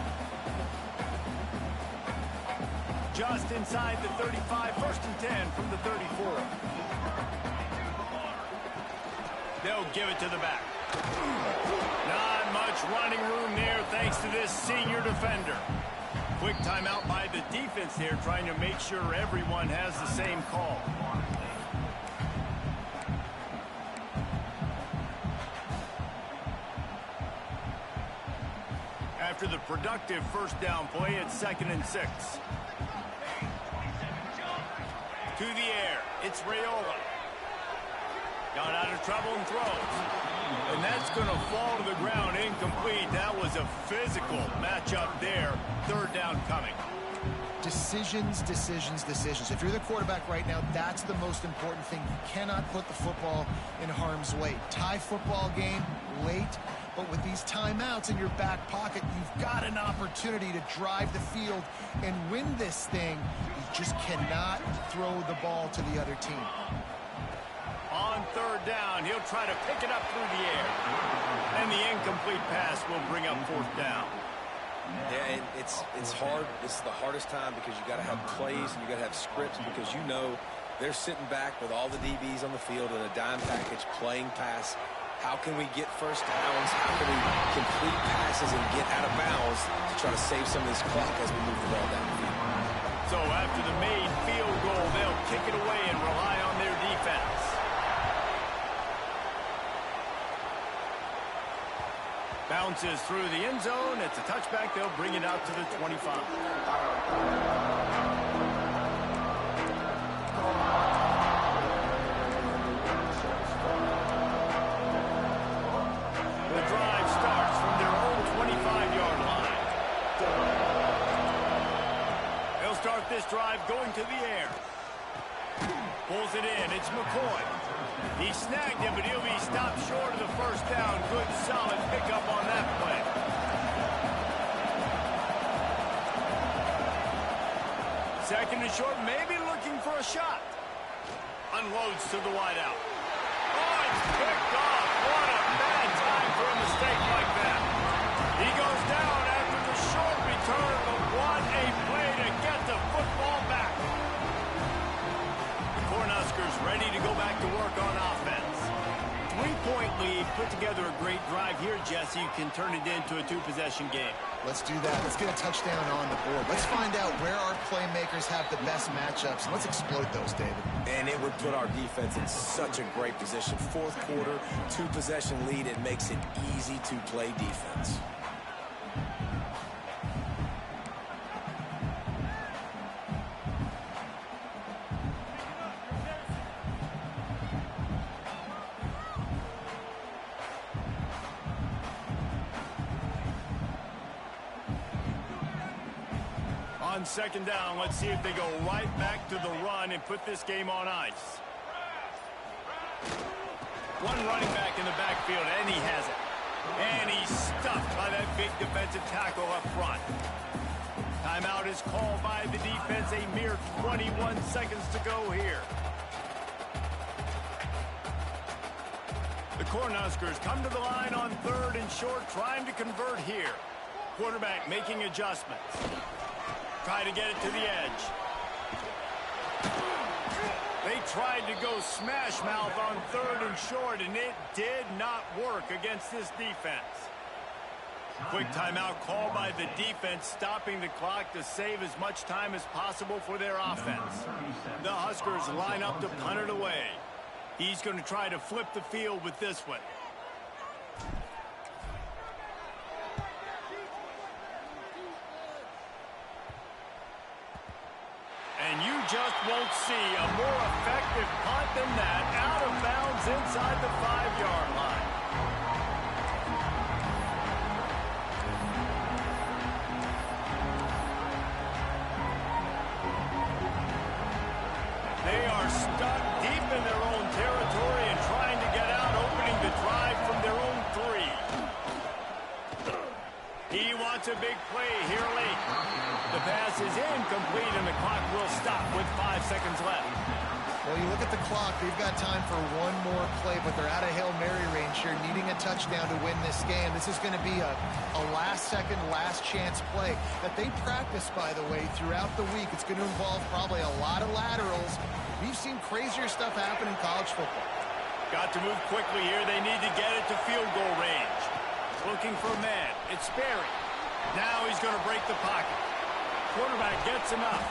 Just inside the 35, 1st and 10 from the 34. They'll give it to the back. Not much running room there thanks to this senior defender. Quick timeout by the defense there, trying to make sure everyone has the same call. After the productive first down play, it's 2nd and 6. To the air, it's Raiola. Got out of trouble and throws. And that's going to fall to the ground incomplete. That was a physical matchup there. 3rd down coming. Decisions, decisions, decisions. If you're the quarterback right now, that's the most important thing. You cannot put the football in harm's way. Tie football game late, but with these timeouts in your back pocket, you've got an opportunity to drive the field and win this thing. You just cannot throw the ball to the other team. On 3rd down, he'll try to pick it up through the air. And the incomplete pass will bring up 4th down. Yeah, it's hard. It's the hardest time because you got to have plays and you got to have scripts because you know they're sitting back with all the DBs on the field in a dime package playing pass. How can we get first downs? How can we complete passes and get out of bounds to try to save some of this clock as we move the ball down the field? So after the made field goal, they'll kick it away and rely on their defense. Bounces through the end zone. It's a touchback. They'll bring it out to the 25. The drive starts from their own 25-yard line. They'll start this drive going to the air. Pulls it in. It's McCoy. He snagged him, but he'll be stopped short of the first down. Good, solid pickup on that play. Second and short, maybe looking for a shot. Unloads to the wideout. Oh, it's picked off. What a bad time for a mistake like that. He goes down after the short return, but what a play to get the football back. Cornhuskers ready to go back to work on offense. 3-point lead, put together a great drive here, Jesse. You can turn it into a 2-possession game. Let's do that. Let's get a touchdown on the board. Let's find out where our playmakers have the best matchups, and let's exploit those, David. And it would put our defense in such a great position. 4th quarter, 2-possession lead. It makes it easy to play defense. On 2nd down, let's see if they go right back to the run and put this game on ice. One running back in the backfield, and he has it. And he's stuffed by that big defensive tackle up front. Timeout is called by the defense. A mere 21 seconds to go here. The Cornhuskers come to the line on 3rd and short, trying to convert here. Quarterback making adjustments. Try to get it to the edge. They tried to go smash mouth on 3rd and short, and it did not work against this defense. Quick timeout called by the defense, stopping the clock to save as much time as possible for their offense. The Huskers line up to punt it away. He's going to try to flip the field with this one. And you just won't see a more effective punt than that, out of bounds inside the 5-yard line. They are stuck deep in their own territory and trying to get out, opening the drive from their own 3. He wants a big play here late. The pass is incomplete, and the clock will stop with 5 seconds left. Well, you look at the clock, they've got time for one more play, but they're out of Hail Mary range here, needing a touchdown to win this game. This is going to be a last-second, last-chance play that they practice, by the way, throughout the week. It's going to involve probably a lot of laterals. We've seen crazier stuff happen in college football. Got to move quickly here. They need to get it to field goal range. Looking for a man. It's Sperry. Now he's going to break the pocket. Quarterback gets enough.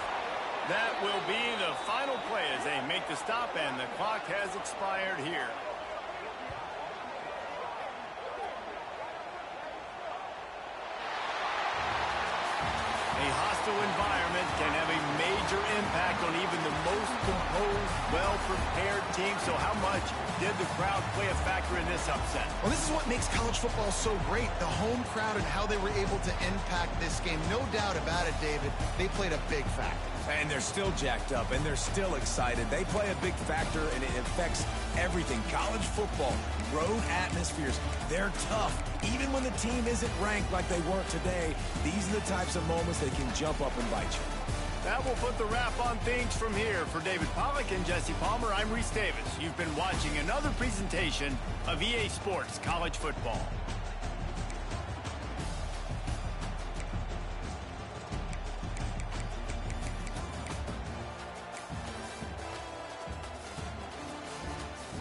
That will be the final play as they make the stop, and the clock has expired here. A hostile environment can have a major impact on even the most composed, well-prepared team. So how much did the crowd play a factor in this upset? Well, this is what makes college football so great, the home crowd and how they were able to impact this game. No doubt about it, David. They played a big factor. And they're still jacked up, and they're still excited. They play a big factor, and it affects everything. College football, road atmospheres, they're tough. Even when the team isn't ranked like they weren't today, these are the types of moments that can jump up and bite you. That will put the wrap on things from here. For David Pollack and Jesse Palmer, I'm Reese Davis. You've been watching another presentation of EA Sports College Football.